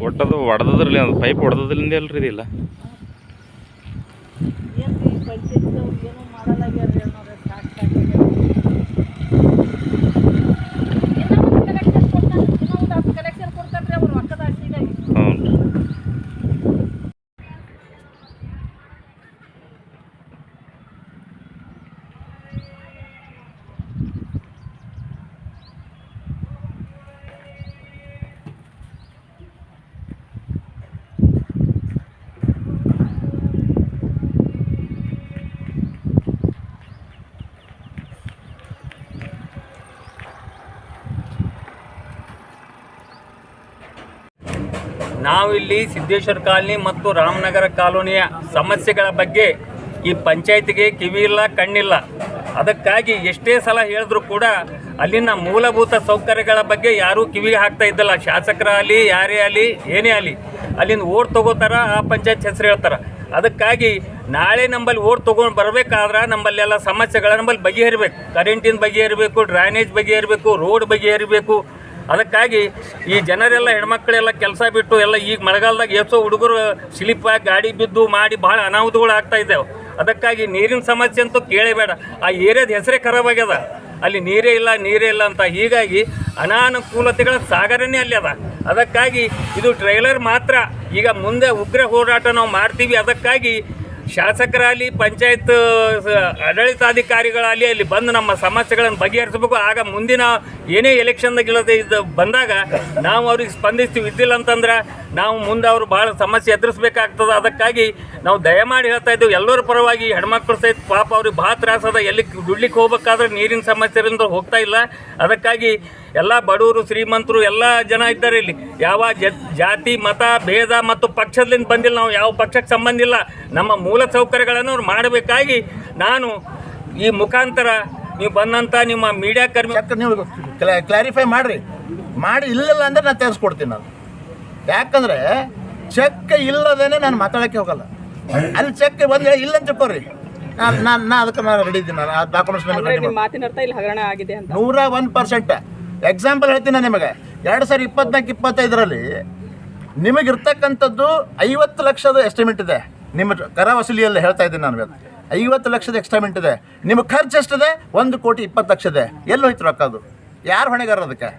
ಒಟ್ಟದು ಹೊಡೆದ್ರಲ್ಲಿ ಅದು ಪೈಪ್ ಹೊಡೆದ್ರಿಂದ ಅಲ್ರಿ ಇದಿಲ್ಲ ನಾವಿಲ್ಲಿ ಸಿದ್ದೇಶ್ವರ ಕಾಲನಿ ಮತ್ತು ರಾಮನಗರ ಕಾಲೋನಿಯ ಸಮಸ್ಯೆಗಳ ಬಗ್ಗೆ ಈ ಪಂಚಾಯತಿಗೆ ಕಿವಿ ಇಲ್ಲ ಕಣ್ಣಿಲ್ಲ. ಅದಕ್ಕಾಗಿ ಎಷ್ಟೇ ಸಲ ಹೇಳಿದ್ರು ಕೂಡ ಅಲ್ಲಿನ ಮೂಲಭೂತ ಸೌಕರ್ಯಗಳ ಬಗ್ಗೆ ಯಾರೂ ಕಿವಿಗೆ ಹಾಕ್ತಾ ಇದ್ದಲ್ಲ. ಶಾಸಕರಾಗಲಿ ಯಾರೇ ಆಗಲಿ ಏನೇ ಆಗಲಿ ಅಲ್ಲಿಂದ ಓಟ್ ತೊಗೋತಾರ, ಆ ಪಂಚಾಯತ್ ಹೆಸರು ಹೇಳ್ತಾರೆ. ಅದಕ್ಕಾಗಿ ನಾಳೆ ನಂಬಲ್ಲಿ ಓಟ್ ತೊಗೊಂಡು ಬರಬೇಕಾದ್ರೆ ನಮ್ಮಲ್ಲೆಲ್ಲ ಸಮಸ್ಯೆಗಳ ನಂಬಲ್ಲಿ ಬಗೆಹರಿಬೇಕು. ಕರೆಂಟಿನ ಬಗೆಹರಿಬೇಕು, ಡ್ರೈನೇಜ್ ಬಗೆಹರಿಬೇಕು, ರೋಡ್ ಬಗೆಹರಿಬೇಕು. ಅದಕ್ಕಾಗಿ ಈ ಜನರೆಲ್ಲ ಹೆಣ್ಮಕ್ಳೆಲ್ಲ ಕೆಲಸ ಬಿಟ್ಟು ಎಲ್ಲ ಈಗ ಮಳೆಗಾಲದಾಗ ಎಷ್ಟೋ ಹುಡುಗರು ಸ್ಲಿಪ್ಪಾಗಿ ಗಾಡಿ ಬಿದ್ದು ಮಾಡಿ ಭಾಳ ಅನಾಹುತಗಳು ಆಗ್ತಾ ಇದ್ದಾವೆ. ಅದಕ್ಕಾಗಿ ನೀರಿನ ಸಮಸ್ಯೆ ಅಂತೂ ಕೇಳಬೇಡ. ಆ ಏರಿಯಾದ ಹೆಸರೇ ಖರಾಬಾಗ್ಯದ. ಅಲ್ಲಿ ನೀರೇ ಇಲ್ಲ ಅಂತ. ಹೀಗಾಗಿ ಅನಾನುಕೂಲತೆಗಳ ಸಾಗರನೇ ಅಲ್ಲಿ ಅದ. ಅದಕ್ಕಾಗಿ ಇದು ಟ್ರೈಲರ್ ಮಾತ್ರ. ಈಗ ಮುಂದೆ ಉಗ್ರ ಹೋರಾಟ ನಾವು ಮಾಡ್ತೀವಿ. ಅದಕ್ಕಾಗಿ ಶಾಸಕರಾಗಲಿ ಪಂಚಾಯತ್ ಆಡಳಿತಾಧಿಕಾರಿಗಳಾಗಲಿ ಅಲ್ಲಿ ಬಂದು ನಮ್ಮ ಸಮಸ್ಯೆಗಳನ್ನು ಬಗೆಹರಿಸಬೇಕು. ಆಗ ಮುಂದಿನ ಏನೇ ಎಲೆಕ್ಷನ್ದಾಗ ಬಂದಾಗ ನಾವು ಅವ್ರಿಗೆ ಸ್ಪಂದಿಸ್ತೀವಿ. ಇದ್ದಿಲ್ಲ ಅಂತಂದ್ರೆ ನಾವು ಮುಂದೆ ಅವರು ಭಾಳ ಸಮಸ್ಯೆ ಎದುರಿಸ್ಬೇಕಾಗ್ತದೆ. ಅದಕ್ಕಾಗಿ ನಾವು ದಯಮಾಡಿ ಹೇಳ್ತಾ ಇದ್ದೇವೆ ಎಲ್ಲರ ಪರವಾಗಿ. ಹೆಣ್ಮಕ್ಳು ಸಹಿತ ಪಾಪ ಅವ್ರಿಗೆ ಭಾಳ ತ್ರಾಸದ. ಎಲ್ಲಿ ದುಡ್ಲಿಕ್ಕೆ ಹೋಗ್ಬೇಕಾದ್ರೆ ನೀರಿನ ಸಮಸ್ಯೆಯಿಂದ ಹೋಗ್ತಾ ಇಲ್ಲ. ಅದಕ್ಕಾಗಿ ಎಲ್ಲ ಬಡವರು ಶ್ರೀಮಂತರು ಎಲ್ಲ ಜನ ಇದ್ದಾರೆ ಇಲ್ಲಿ. ಯಾವ ಜಾತಿ ಮತ ಭೇದ ಮತ್ತು ಪಕ್ಷದಿಂದ ಬಂದಿಲ್ಲ. ನಾವು ಯಾವ ಪಕ್ಷಕ್ಕೆ ಸಂಬಂಧ ಇಲ್ಲ. ನಮ್ಮ ಮೂಲ ಸೌಕರ್ಯಗಳನ್ನು ಅವ್ರು ಮಾಡಬೇಕಾಗಿ ನಾನು ಈ ಮುಖಾಂತರ ನೀವು ಬಂದಂಥ ನಿಮ್ಮ ಮೀಡಿಯಾ ಕರ್ಮಿ ನೀವು ಕ್ಲಾರಿಫೈ ಮಾಡಿ ಇಲ್ಲಿಲ್ಲ ಅಂದರೆ ನಾನು ತೆಗೆಸ್ಕೊಡ್ತೀನಿ. ನಾನು ಯಾಕಂದರೆ ಚೆಕ್ ಇಲ್ಲದೇನೆ ನಾನು ಮಾತಾಡೋಕ್ಕೆ ಹೋಗಲ್ಲ. ಅಲ್ಲಿ ಚೆಕ್ ಬಂದು ಇಲ್ಲ ಅಂತ ತಿಳ್ಕೊರಿ, ನಾನು ಅದಕ್ಕೆ ನಾನು ರೆಡಿ ಇದ್ದೀನಿ. ನಾನು ಆ ಡಾಕ್ಯುಮೆಂಟ್ಸ್ ಮೇಲೆ ಮಾತಿನ ಅರ್ಥ ಇಲ್ಲಿ ಹಗರಣ ಆಗಿದೆ ಅಂತ 101%. ಎಕ್ಸಾಂಪಲ್ ಹೇಳ್ತೀನಿ ನಾನು ನಿಮಗೆ. 2024-25ರಲ್ಲಿ ನಿಮಗಿರ್ತಕ್ಕಂಥದ್ದು 50 ಲಕ್ಷದ ಎಸ್ಟಿಮೇಟ್ ಇದೆ. ನಿಮ್ಮ ಕರ ವಸೂಲಿಯಲ್ಲಿ ಹೇಳ್ತಾ ಇದ್ದೀನಿ ನಾನು. 50 ಲಕ್ಷದ ಎಸ್ಟಿಮೇಟ್ ಇದೆ. ನಿಮ್ಮ ಖರ್ಚು ಎಷ್ಟಿದೆ? 1,20,00,000 ಇದೆ. ಎಲ್ಲಿ ಹೋಯ್ತು ರೊಕ್ಕ? ಅದು ಯಾರು ಹೊಣೆಗಾರ? ಅದಕ್ಕೆ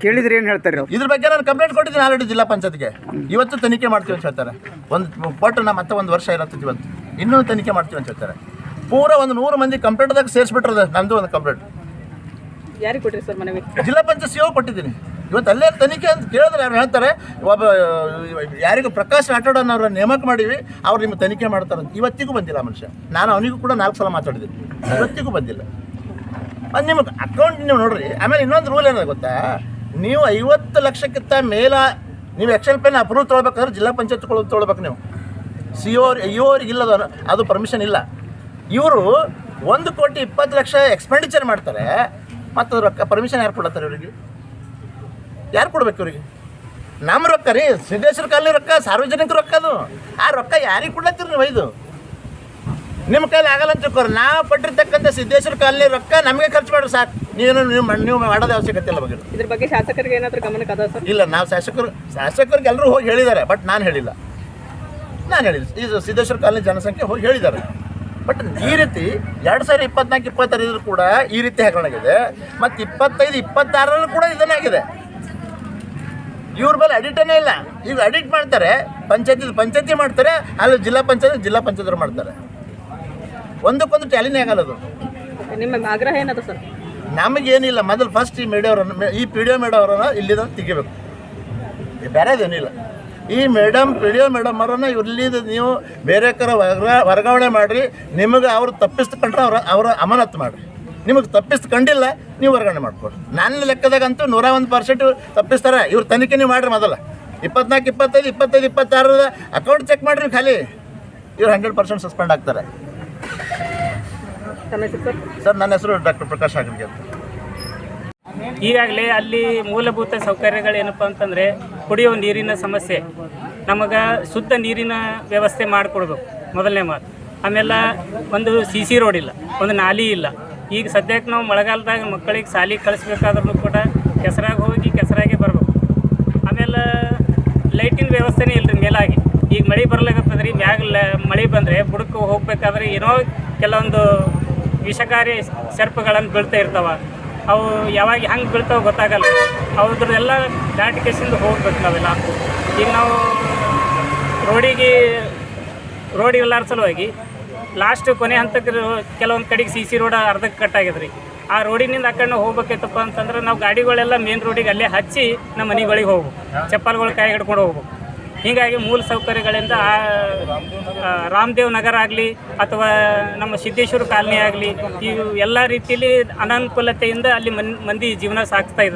ಕೇಳಿದ್ರೆ ಏನು ಹೇಳ್ತಾರೆ? ಇದ್ರ ಬಗ್ಗೆ ನಾನು ಕಂಪ್ಲೇಂಟ್ ಕೊಟ್ಟಿದ್ದೀನಿ ಆಲ್ರೆಡಿ ಜಿಲ್ಲಾ ಪಂಚಾಯತ್ಗೆ. ಇವತ್ತು ತನಿಖೆ ಮಾಡ್ತೀವಿ ಅಂತ ಹೇಳ್ತಾರೆ. ಕೊಟ್ಟು ನಾ ಮತ್ತೆ 1 ವರ್ಷ ಇರತ್ತೆ. ಇವತ್ತು ಇನ್ನೂ ತನಿಖೆ ಮಾಡ್ತೀವಿ ಅಂತ ಹೇಳ್ತಾರೆ. ಪೂರ 100 ಮಂದಿ ಕಂಪ್ಲೇಂಟ್ದಾಗ ಸೇರಿಸ್ಬಿಟ್ರದ. ನಮ್ಮದು ಒಂದು ಕಂಪ್ಲೇಂಟ್ ಯಾರಿಗೆ ಕೊಟ್ಟಿರಿ ಸರ್? ಮನವಿ ಜಿಲ್ಲಾ ಪಂಚಾಯತ್ ಸಿಒ ಕೊಟ್ಟಿದ್ದೀನಿ. ಇವತ್ತು ಅಲ್ಲೇ ತನಿಖೆ ಅಂತ ಕೇಳಿದ್ರೆ ಅವ್ರು ಹೇಳ್ತಾರೆ ಒಬ್ಬ ಯಾರಿಗೂ ಪ್ರಕಾಶ್ ರಾಠೋಡನ್ ಅವ್ರ ನೇಮಕ ಮಾಡೀವಿ, ಅವ್ರು ನಿಮ್ಮ ತನಿಖೆ ಮಾಡ್ತಾರಂತ. ಇವತ್ತಿಗೂ ಬಂದಿಲ್ಲ ಮನುಷ್ಯ. ನಾನು ಅವನಿಗೂ ಕೂಡ 4 ಸಲ ಮಾತಾಡಿದ್ದೀನಿ, ಇವತ್ತಿಗೂ ಬಂದಿಲ್ಲ. ಅದು ನಿಮಗೆ ಅಕೌಂಟ್ ನೀವು ನೋಡ್ರಿ. ಆಮೇಲೆ ಇನ್ನೊಂದು ರೂಲ್ ಏನಾದ್ರು ಗೊತ್ತಾ? ನೀವು 50 ಲಕ್ಷಕ್ಕಿಂತ ನೀವು ಎಕ್ಷನ್ ಪೇನ್ ಅಪ್ರೂವ್ ತೊಗೊಳ್ಬೇಕಾದ್ರೆ ಜಿಲ್ಲಾ ಪಂಚಾಯತ್ ತೊಗೊಳ್ಬೇಕು ನೀವು. ಇವ್ರಿಗೆ ಇಲ್ಲದ ಅದು ಪರ್ಮಿಷನ್ ಇಲ್ಲ. ಇವರು 1,20,00,000 ಎಕ್ಸ್ಪೆಂಡಿಚರ್ ಮಾಡ್ತಾರೆ. ಮತ್ತು ರೊಕ್ಕ ಪರ್ಮಿಷನ್ ಯಾರು ಕೊಡ್ತಾರೆ? ಇವರಿಗೆ ಯಾರು ಕೊಡ್ಬೇಕು? ಇವರಿಗೆ ನಮ್ಮ ರೊಕ್ಕ ರೀ, ಸಿದ್ದೇಶ್ವರ ಕಾಲನಿ ರೊಕ್ಕ, ಸಾರ್ವಜನಿಕ ರೊಕ್ಕ. ಅದು ಆ ರೊಕ್ಕ ಯಾರಿಗೆ ಕೊಡ್ಲತ್ತೀರಿ ನೀವು? ಇದು ನಿಮ್ಮ ಕೈಲಿ ಆಗಲ್ಲ ಅಂತ ತಿಳ್ಕೊರಿ. ನಾವು ಪಟ್ಟಿರ್ತಕ್ಕಂಥ ಸಿದ್ದೇಶ್ವರ ಕಾಲನಿ ರೊಕ್ಕ ನಮಗೆ ಖರ್ಚು ಮಾಡಿ ಸಾಕು. ನೀವು ಮಾಡೋದು ಅವಶ್ಯಕತೆ ಇಲ್ಲ. ಬಗ್ಗೆ ಇದ್ರ ಬಗ್ಗೆ ಶಾಸಕರಿಗೆ ಏನಾದರೂ ಗಮನಕ್ಕೆ ಅದ ಸರ್? ಇಲ್ಲ, ನಾವು ಶಾಸಕರಿಗೆ ಎಲ್ಲರೂ ಹೋಗಿ ಹೇಳಿದ್ದಾರೆ. ಬಟ್ ನಾನು ಹೇಳಿಲ್ಲ. ಇದು ಸಿದ್ದೇಶ್ವರ ಕಾಲನಿ ಜನಸಂಖ್ಯೆ ಹೋಗಿ ಹೇಳಿದ್ದಾರೆ. ಬಟ್ ಈ ರೀತಿ 2024-25 ಕೂಡ ಈ ರೀತಿ ಹಗರಣಾಗಿದೆ. ಮತ್ತು 25-26 ಕೂಡ ಇದನ್ನಾಗಿದೆ. ಇವ್ರ ಮೇಲೆ ಅಡಿಟನೇ ಇಲ್ಲ. ಈಗ ಅಡಿಟ್ ಮಾಡ್ತಾರೆ, ಪಂಚಾಯತಿ ಮಾಡ್ತಾರೆ, ಅಲ್ಲಿ ಜಿಲ್ಲಾ ಪಂಚಾಯತ್ ಮಾಡ್ತಾರೆ. ಒಂದಕ್ಕೊಂದು ಟ್ಯಾಲಿನೇ ಆಗಲ್ಲ ಅದು. ನಿಮ್ಮ ಆಗ್ರಹ ಏನದು ಸರ್? ನಮಗೇನಿಲ್ಲ. ಮೊದಲು ಫಸ್ಟ್ ಈ ಪಿ ಡಿ ಒ ಮೇಡಮ್ ಅವರನ್ನು ಇಲ್ಲಿಂದ ತೆಗಿಬೇಕು. ಬೇರೆದೇನಿಲ್ಲ. ಈ ಪಿ ಡಿ ಒ ಮೇಡಮ್ ಅವರನ್ನು ಇಲ್ಲಿಂದ ನೀವು ಬೇರೆ ಕಡೆ ವರ್ಗಾವಣೆ ಮಾಡಿರಿ. ನಿಮಗೆ ಅವರು ತಪ್ಪಿಸ್ಕೊಂಡ್ರೆ ಅವರ ಅಮಾನತ್ತು ಮಾಡಿರಿ. ನಿಮಗೆ ತಪ್ಪಿಸ್ಕೊಂಡಿಲ್ಲ, ನೀವು ವರ್ಗಾವಣೆ ಮಾಡ್ಕೊಡ್ರಿ. ನನ್ನ ಲೆಕ್ಕದಾಗಂತೂ 101% ತಪ್ಪಿಸ್ತಾರೆ. ಇವ್ರು ತನಿಖೆ ನೀವು ಮಾಡಿರಿ. ಮೊದಲ 24-25-26 ಅಕೌಂಟ್ ಚೆಕ್ ಮಾಡಿರಿ ಖಾಲಿ. ಇವ್ರು 100% ಸಸ್ಪೆಂಡ್ ಆಗ್ತಾರೆ. ಸರ್, ನನ್ನ ಹೆಸರು ಡಾಕ್ಟರ್ ಪ್ರಕಾಶ್ ಹಾಗರ್ಗೆ ಅಂತ. ಈಗಾಗಲೇ ಅಲ್ಲಿ ಮೂಲಭೂತ ಸೌಕರ್ಯಗಳೇನಪ್ಪ ಅಂತಂದರೆ ಕುಡಿಯುವ ನೀರಿನ ಸಮಸ್ಯೆ. ನಮಗೆ ಶುದ್ಧ ನೀರಿನ ವ್ಯವಸ್ಥೆ ಮಾಡಿಕೊಡ್ಬೇಕು ಮೊದಲನೇ ಮಾತು. ಆಮೇಲೆ ಒಂದು CC ರೋಡ್ ಇಲ್ಲ, ಒಂದು ನಾಲಿ ಇಲ್ಲ. ಈಗ ಸದ್ಯಕ್ಕೆ ನಾವು ಮಳೆಗಾಲದಾಗ ಮಕ್ಕಳಿಗೆ ಶಾಲೆಗೆ ಕಳಿಸ್ಬೇಕಾದ್ರೂ ಕೂಡ ಕೆಸರಾಗಿ ಹೋಗಿ ಕೆಸರಾಗೆ ಬರಬೇಕು. ಆಮೇಲೆ ವ್ಯವಸ್ಥೆನೇ ಇಲ್ಲ ರೀ ಮೇಲಾಗಿ. ಈಗ ಮಳೆ ಬರ್ಲಾಗತ್ತದ ರೀ, ಮ್ಯಾಗ ಮಳೆ ಬಂದರೆ ಬುಡಕ್ಕೆ ಹೋಗ್ಬೇಕಾದ್ರೆ ಏನೋ ಕೆಲವೊಂದು ವಿಷಕಾರಿ ಸರ್ಪಗಳನ್ನು ಬೀಳ್ತಾ ಇರ್ತಾವೆ. ಅವು ಯಾವಾಗ ಹೆಂಗೆ ಬೀಳ್ತಾವೆ ಗೊತ್ತಾಗಲ್ಲ. ಅವ್ರದ್ದೆಲ್ಲ ದಾಟಿ ಕೇಸಿಂದ ಹೋಗ್ಬೇಕು ನಾವೆಲ್ಲ. ಈಗ ನಾವು ರೋಡಿಗೆ ಎಲ್ಲರ ಸಲುವಾಗಿ ಲಾಸ್ಟ್ ಕೊನೆ ಹಂತಕ್ಕೆ ಕೆಲವೊಂದು ಕಡೆಗೆ ಸಿ ರೋಡ್ ಅರ್ಧಕ್ಕೆ ಕಟ್ಟಾಗಿದೆ ರೀ. ಆ ರೋಡಿನಿಂದ ಆ ಕಡೆ ಹೋಗ್ಬೇಕೈತಪ್ಪ ಅಂತಂದ್ರೆ ನಾವು ಗಾಡಿಗಳೆಲ್ಲ ಮೇನ್ ರೋಡಿಗೆ ಅಲ್ಲೇ ಹಚ್ಚಿ ನಮ್ಮ ಮನೆಗಳಿಗೆ ಹೋಗ್ಬೇಕು, ಚಪ್ಪಲ್ಗಳು ಕೈ ಹಿಡ್ಕೊಂಡು ಹೋಗ್ಬೇಕು. ಹೀಗಾಗಿ ಮೂಲ ಸೌಕರ್ಯಗಳಿಂದ ರಾಮದೇವ್ ನಗರ ಆಗಲಿ ಅಥವಾ ನಮ್ಮ ಸಿದ್ದೇಶ್ವರ ಕಾಲನಿ ಆಗಲಿ, ಇವು ಎಲ್ಲ ರೀತಿಯಲ್ಲಿ ಅನಾನುಕೂಲತೆಯಿಂದ ಅಲ್ಲಿ ಮಂದಿ ಜೀವನ ಸಾಗಿಸ್ತಾ ಇದ್ದಾರೆ.